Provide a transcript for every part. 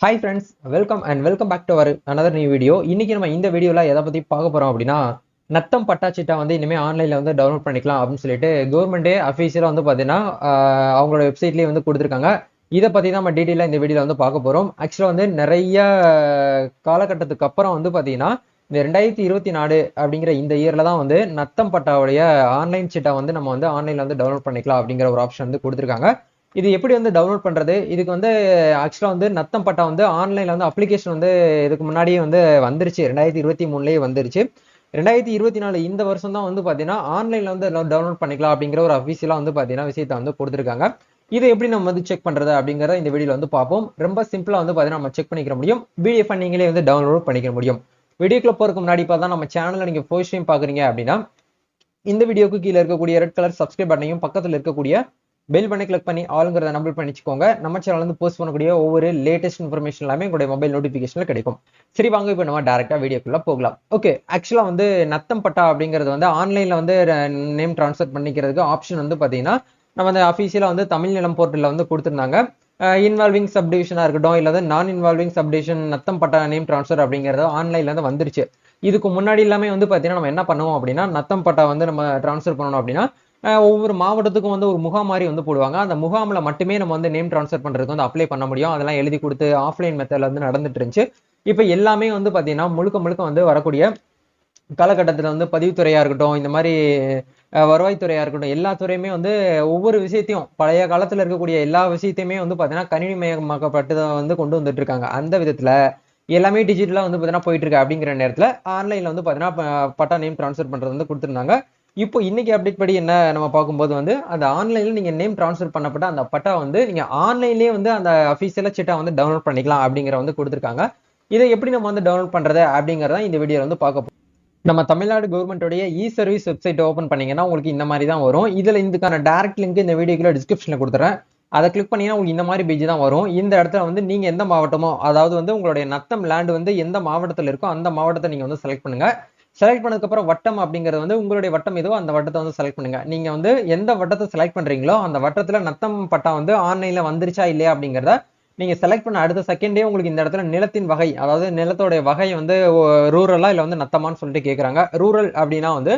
Hi friends, welcome back to our another new video. இன்னைக்கு நம்ம இந்த வீடியோல எதை பத்தி பார்க்க போறோம் அப்படின்னா, நத்தம் பட்டா சிட்டா வந்து இனிமே ஆன்லைன்ல வந்து டவுன்லோட் பண்ணிக்கலாம் அப்படின்னு சொல்லிட்டு கவர்மெண்டே அஃபீஷியலா வந்து பாத்தீங்கன்னா அவங்களோட வெப்சைட்லயே வந்து கொடுத்துருக்காங்க. இதை பத்தி தான் நம்ம டீட்டெயிலா இந்த வீடியோல வந்து பார்க்க போறோம். ஆக்சுவலா வந்து நிறைய காலகட்டத்துக்கு அப்புறம் வந்து பாத்தீங்கன்னா இந்த 2024 அப்படிங்கிற இந்த இயர்ல தான் வந்து நத்தம் பட்டாவுடைய ஆன்லைன் சிட்டா வந்து நம்ம வந்து ஆன்லைன்ல வந்து டவுன்லோட் பண்ணிக்கலாம் அப்படிங்கிற ஒரு ஆப்ஷன் வந்து கொடுத்துருக்காங்க. இது எப்படி வந்து டவுன்லோட் பண்றது? இதுக்கு வந்து ஆக்சுவலா வந்து நத்தம் பட்டா வந்து ஆன்லைன்ல வந்து அப்ளிகேஷன் வந்து இதுக்கு முன்னாடியே வந்து வந்துருச்சு. 2023லயே வந்துருச்சு. 2024 இந்த வருஷம் தான் வந்து பாத்தீங்கன்னா ஆன்லைன்ல வந்து டவுன்லோட் பண்ணிக்கலாம் அப்படிங்கிற ஒரு அபிஷியலா வந்து பாத்தீங்கன்னா விஷயத்தை வந்து கொடுத்துருக்காங்க. இதை எப்படி நம்ம வந்து செக் பண்றது அப்படிங்கறத இந்த வீடியோல வந்து பார்ப்போம். ரொம்ப சிம்பிளா வந்து பாத்தீங்கன்னா நம்ம செக் பண்ணிக்க முடியும். பிடிஎஃப் நீங்களே வந்து டவுன்லோட் பண்ணிக்க முடியும். வீடியோக்குள்ள போறதுக்கு முன்னாடி பார்த்தா நம்ம சேனல்ல நீங்க ஃபர்ஸ்ட் டைம் பாக்குறீங்க அப்படின்னா இந்த வீடியோக்கு கீழே இருக்கக்கூடிய ரெட் கலர் சப்ஸ்கிரைப் பட்டனையும் பக்கத்துல இருக்கக்கூடிய பெல் பண்ணி கிளிக் பண்ணி ஆளுங்கிறத நம்பர் பண்ணிச்சுக்கோங்க. நம்ம சேனல் வந்து போஸ்ட் பண்ணக்கூடிய ஒவ்வொரு லேட்டஸ்ட் இன்ஃபர்மேஷன் எல்லாமே உங்களுடைய மொபைல் நோட்டிபிகேஷன்ல கிடைக்கும். சரி, வாங்க இப்போ நம்ம டைரக்டா வீடியோக்குள்ள போகலாம். ஓகே, ஆக்சுவலா வந்து நத்தம் பட்டா அப்படிங்கிறது வந்து ஆன்லைன்ல வந்து நேம் டிரான்ஸ்ஃபர் பண்ணிக்கிறதுக்கு ஆப்ஷன் வந்து பாத்தீங்கன்னா நம்ம வந்து அஃபீஷியலா வந்து தமிழ் நிலம் போர்ட்டல்ல வந்து கொடுத்திருந்தாங்க. இன்வால்விங் சப்டிவிஷனா இருக்கட்டும், இல்ல நான் இன்வால்விங் சப்டிவிஷன் நத்தம் பட்டா நேம் டிரான்ஸ்ஃபர் அப்படிங்கிறது ஆன்லைன்ல இருந்து வந்துருச்சு. இதுக்கு முன்னாடி எல்லாமே வந்து பாத்தீங்கன்னா நம்ம என்ன பண்ணுவோம் அப்படின்னா நத்தம் பட்டா வந்து நம்ம டிரான்ஸ்ஃபர் பண்ணணும் அப்படின்னா ஒவ்வொரு மாவட்டத்துக்கும் வந்து ஒரு முகாம் மாதிரி வந்து போடுவாங்க. அந்த முகாம்ல மட்டுமே நம்ம வந்து நேம் டிரான்ஸ்ஃபர் பண்றதுக்கு வந்து அப்ளை பண்ண முடியும். அதெல்லாம் எழுதி கொடுத்து ஆஃப்லைன் மெத்தட்ல வந்து நடந்துட்டு இருந்துச்சு. இப்ப எல்லாமே வந்து பாத்தீங்கன்னா முழுக்க முழுக்க வந்து வரக்கூடிய காலகட்டத்தில் வந்து பதிவுத்துறையா இருக்கட்டும், இந்த மாதிரி வருவாய்த்துறையா இருக்கட்டும், எல்லா துறையுமே வந்து ஒவ்வொரு விஷயத்தையும் பழைய காலத்துல இருக்கக்கூடிய எல்லா விஷயத்தையுமே வந்து பாத்தீங்கன்னா கணினிமயமாக்கப்பட்டு வந்து கொண்டு வந்துட்டு இருக்காங்க. அந்த விதத்துல எல்லாமே டிஜிட்டலா வந்து பாத்தீங்கன்னா போயிட்டு இருக்கு. அப்படிங்கிற நேரத்துல ஆன்லைன்ல வந்து பாத்தீங்கன்னா பட்டா நேம் டிரான்ஸ்ஃபர் பண்றது வந்து கொடுத்துருந்தாங்க. இப்போ இன்னைக்கு அப்டேட் படி என்ன நம்ம பார்க்கும்போது வந்து அந்த ஆன்லைன்ல நீங்க நேம் டிரான்ஸ்ஃபர் பண்ணப்பட்ட அந்த பட்டா வந்து நீங்க ஆன்லைன்லயே வந்து அந்த அபிஷியலா சிட்டா வந்து டவுன்லோட் பண்ணிக்கலாம் அப்படிங்கிற வந்து கொடுத்துருக்காங்க. இதை எப்படி நம்ம வந்து டவுன்லோட் பண்றது அப்படிங்கறத இந்த வீடியோல வந்து பார்க்க போறோம். நம்ம தமிழ்நாடு கவர்மெண்டோடைய இ சர்வீஸ் வெப்சைட் ஓபன் பண்ணீங்கன்னா உங்களுக்கு இந்த மாதிரி தான் வரும். இதுல இதுக்கான டைரக்ட் லிங்க் இந்த வீடியோக்குள்ள டிஸ்கிரிப்ஷன்ல கொடுத்துறேன். அதை கிளிக் பண்ணீங்கன்னா உங்களுக்கு இந்த மாதிரி பேஜ் தான் வரும். இந்த இடத்துல வந்து நீங்க எந்த மாவட்டமோ, அதாவது வந்து உங்களுடைய நத்தம் லேண்ட் வந்து எந்த மாவட்டத்தில் இருக்கோ அந்த மாவட்டத்தை நீங்க வந்து செலக்ட் பண்ணுங்க. செலக்ட் பண்ணதுக்கு அப்புறம் வட்டம் அப்படிங்கிறது வந்து உங்களுடைய வட்டம் எதுவோ அந்த வட்டத்தை வந்து செலக்ட் பண்ணுங்க. நீங்க வந்து எந்த வட்டத்தை செலக்ட் பண்றீங்களோ அந்த வட்டத்துல நத்தம் பட்டா வந்து ஆன்லைன்ல வந்துருச்சா இல்லையா அப்படிங்கிறத நீங்க செலக்ட் பண்ண அடுத்த செகண்டே உங்களுக்கு இந்த இடத்துல நிலத்தின் வகை, அதாவது நிலத்தோட வகை வந்து ரூரலா இல்ல வந்து நத்தமான்னு சொல்லிட்டு கேக்குறாங்க. ரூரல் அப்படின்னா வந்து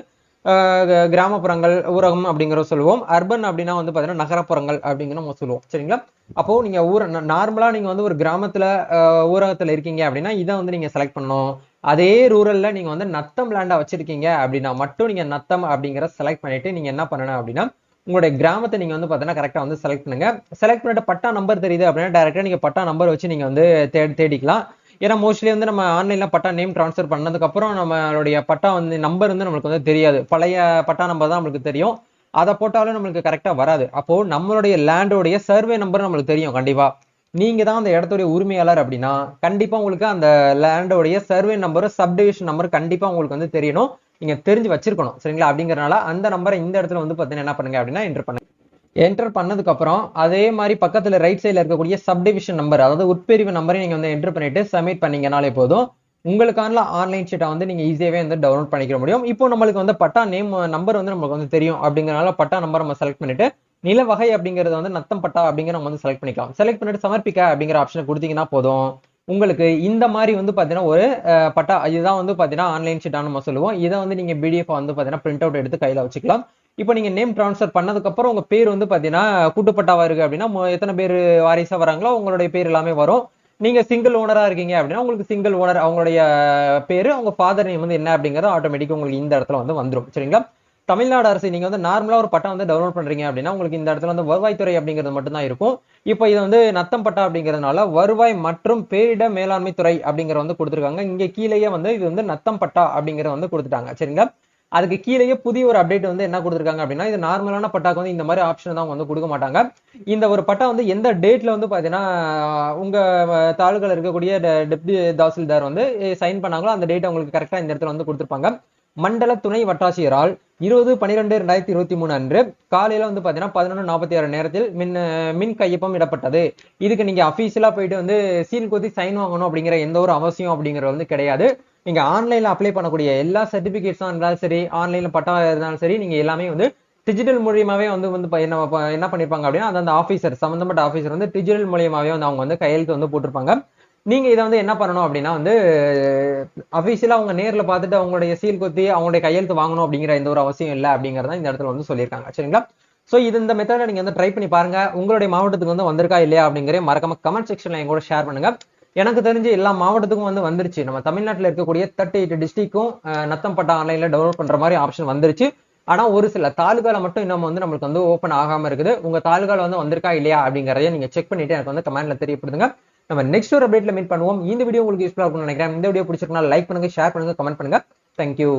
கிராமப்புறங்கள் ஊரகம் அப்படிங்கிற சொல்லுவோம். அர்பன் அப்படின்னா வந்து பாத்தீங்கன்னா நகரப்புறங்கள் அப்படிங்கிற நம்ம சொல்லுவோம். சரிங்களா? அப்போ நீங்க நார்மலா நீங்க வந்து ஒரு கிராமத்துல ஊரகத்துல இருக்கீங்க அப்படின்னா இதை வந்து நீங்க செலக்ட் பண்ணணும். அதே ரூரல்ல நீங்க வந்து நத்தம் லேண்டா வச்சிருக்கீங்க அப்படின்னா மட்டும் நீங்க நத்தம் அப்படிங்கிற செலக்ட் பண்ணிட்டு நீங்க என்ன பண்ணணும் அப்படின்னா உங்களுடைய கிராமத்தை நீங்க வந்து பாத்தீங்கன்னா கரெக்டா வந்து செலக்ட் பண்ணுங்க. செலக்ட் பண்ணிட்டு பட்டா நம்பர் தெரியுது அப்படின்னா டைரக்டா நீங்க பட்டா நம்பர் வச்சு நீங்க வந்து தேடிக்கலாம். ஏன்னா மோஸ்ட்லி வந்து நம்ம ஆன்லைன்ல பட்டா நேம் டிரான்ஸ்ஃபர் பண்ணதுக்கு அப்புறம் நம்மளுடைய பட்டா வந்து நம்பர் வந்து நம்மளுக்கு வந்து தெரியாது. பழைய பட்டா நம்பர் தான் நம்மளுக்கு தெரியும். அதை போட்டாலும் நம்மளுக்கு கரெக்டா வராது. அப்போ நம்மளுடைய லேண்டோடைய சர்வே நம்பர் நம்மளுக்கு தெரியும். கண்டிப்பா நீங்க தான் அந்த இடத்துடைய உரிமையாளர் அப்படின்னா கண்டிப்பா உங்களுக்கு அந்த லேண்டோடைய சர்வே நம்பர் சப்டிவிஷன் நம்பர் கண்டிப்பா உங்களுக்கு வந்து தெரியணும். நீங்க தெரிஞ்சு வச்சிருக்கணும். சரிங்களா? அப்படிங்கறனால அந்த நம்பரை இந்த இடத்துல வந்து பாத்தீங்கன்னா என்ன பண்ணுங்க அப்படின்னா என்டர் பண்ணுங்க. என்டர் பண்ணதுக்கு அப்புறம் அதே மாதிரி பக்கத்துல ரைட் சைடுல இருக்கக்கூடிய சப்டிவிஷன் நம்பர், அதாவது உட்பிரிவு நம்பரை நீங்க வந்து என்டர் பண்ணிட்டு சப்மிட் பண்ணீங்கனாலே போதும். உங்களுக்கான ஆன்லைன் ஷீட்டை வந்து நீங்க ஈஸியாவே வந்து டவுன்லோட் பண்ணிக்க முடியும். இப்போ நம்மளுக்கு வந்து பட்டா நேம் நம்பர் வந்து நமக்கு வந்து தெரியும். அப்படிங்கறனால பட்டா நம்பர் நம்ம செலக்ட் பண்ணிட்டு நில வகை அப்படிங்கறது வந்து நத்தம் பட்டா அப்படிங்கிற நம்ம வந்து செலக்ட் பண்ணிக்கலாம். செலக்ட் பண்ணிட்டு சமர்ப்பிக்க அப்படிங்கிற ஆப்ஷனை கொடுத்தீங்கன்னா போதும். உங்களுக்கு இந்த மாதிரி வந்து பாத்தீங்கன்னா ஒரு பட்டா, இதுதான் வந்து பாத்தீங்கன்னா ஆன்லைன் ஷீட்டான்னு நம்ம சொல்லுவோம். இதை வந்து நீங்க பிடிஎஃப் வந்து பாத்தீங்கன்னா பிரிண்ட் அவுட் எடுத்து கையில வச்சுக்கலாம். இப்போ நீங்க நேம் டிரான்ஸ்ஃபர் பண்ணதுக்கு அப்புறம் உங்க பேர் வந்து பாத்தீங்கன்னா கூட்டுப்பட்டாவா இருக்கு அப்படின்னா எத்தனை பேர் வாரிசா வராங்களோ உங்களுடைய பேர் எல்லாமே வரும். நீங்க சிங்கிள் ஓனரா இருக்கீங்க அப்படின்னா உங்களுக்கு சிங்கிள் ஓனர் அவங்களுடைய பேரு, அவங்க ஃபாதர் நேம் வந்து என்ன அப்படிங்கறது ஆட்டோமேட்டிக்கா உங்களுக்கு இந்த இடத்துல வந்து வந்துடும். சரிங்களா? தமிழ்நாடு அரசு நீங்க வந்து நார்மலா ஒரு பட்டா வந்து டவுன்லோட் பண்றீங்க அப்படின்னா உங்களுக்கு இந்த இடத்துல வந்து வருவாய்த்துறை அப்படிங்கிறது மட்டும் தான் இருக்கும். இப்போ இது வந்து நத்தம் பட்டா அப்படிங்கிறதுனால வருவாய் மற்றும் பேரிட மேலாண்மை துறை அப்படிங்கிற வந்து கொடுத்துருக்காங்க. இங்க கீழேயே வந்து இது வந்து நத்தம் பட்டா அப்படிங்கிற வந்து கொடுத்துட்டாங்க. சரிங்களா? அதுக்கு கீழேயே புதிய ஒரு அப்டேட் வந்து என்ன கொடுத்துருக்காங்க அப்படின்னா இது நார்மலான பட்டாக்கு வந்து இந்த மாதிரி ஆப்ஷன் தான் வந்து கொடுக்க மாட்டாங்க. இந்த ஒரு பட்டா வந்து எந்த டேட்ல வந்து பாத்தீங்கன்னா உங்க தாலுகால இருக்கக்கூடிய டெப்டி தாசில்தார் வந்து சைன் பண்ணாங்களோ அந்த டேட் உங்களுக்கு கரெக்டா இந்த இடத்துல வந்து கொடுத்துருப்பாங்க. மண்டல துணை வட்டாட்சியரால் 20/12/2023 அன்று காலையில வந்து பாத்தீங்கன்னா 11:46 நேரத்தில் மின் கையொப்பம் இடப்பட்டது. இதுக்கு நீங்க அபிஷியலா போயிட்டு வந்து சீல் குத்தி சைன் வாங்கணும் அப்படிங்கிற எந்த ஒரு அவசியம் அப்படிங்கிறது வந்து கிடையாது. நீங்க ஆன்லைன்ல அப்ளை பண்ணக்கூடிய எல்லா சர்டிபிகேட்ஸா இருந்தாலும் சரி, ஆன்லைன்ல பட்டா இருந்தாலும் சரி, நீங்க எல்லாமே வந்து டிஜிட்டல் மூலியமாவே வந்து வந்து என்ன பண்ணிருப்பாங்க அப்படின்னா அந்த ஆபீசர் சம்பந்தப்பட்ட ஆபீசர் வந்து டிஜிட்டல் மூலியமாவே வந்து அவங்க வந்து கையெழுத்து வந்து போட்டிருப்பாங்க. நீங்க இதை வந்து என்ன பண்ணணும் அப்படின்னா வந்து அபிஷியலா அவங்க நேர்ல பார்த்துட்டு அவங்களுடைய சீல் குத்தி அவங்களுடைய கையெழுத்து வாங்கணும் அப்படிங்கிற எந்த ஒரு அவசியம் இல்லை அப்படிங்கறத இந்த இடத்துல வந்து சொல்லியிருக்காங்க. சரிங்களா? சோ இது இந்த மெத்தட நீங்க வந்து ட்ரை பண்ணி பாருங்க. உங்களுடைய மாவட்டத்துக்கு வந்து வந்திருக்கா இல்லையா அப்படிங்கிற மறக்காம கமெண்ட் செக்ஷன்ல என் கூட ஷேர் பண்ணுங்க. எனக்கு தெரிஞ்சு எல்லா மாவட்டத்துக்கும் வந்து வந்துருச்சு. நம்ம தமிழ்நாட்டில் இருக்கக்கூடிய 38 டிஸ்ட்ரிக்டும் நத்தம் பட்டா ஆன்லைன்ல டவுன்லோட் பண்ற மாதிரி ஆப்ஷன் வந்துருச்சு. ஆனா ஒரு சில தாலுகால மட்டும் இன்னும் வந்து நம்மளுக்கு வந்து ஓப்பன் ஆகாம இருக்குது. உங்க தாலுகால வந்து வந்திருக்கா இல்லையா அப்படிங்கறதையும் நீங்க செக் பண்ணிட்டு எனக்கு வந்து கமெண்ட்ல தெரியப்படுத்துங்க. நம்ம நெக்ஸ்ட் ஒரு அப்டேட்ல மீட் பண்ணுவோம். இந்த வீடியோ உங்களுக்கு யூஸ்ஃபுல்லா இருக்கும்னு நினைக்கிறேன். இந்த வீடியோ பிடிச்சிருக்கா லைக் பண்ணுங்க, ஷேர் பண்ணுங்க, கமெண்ட் பண்ணுங்க. தேங்க்யூ.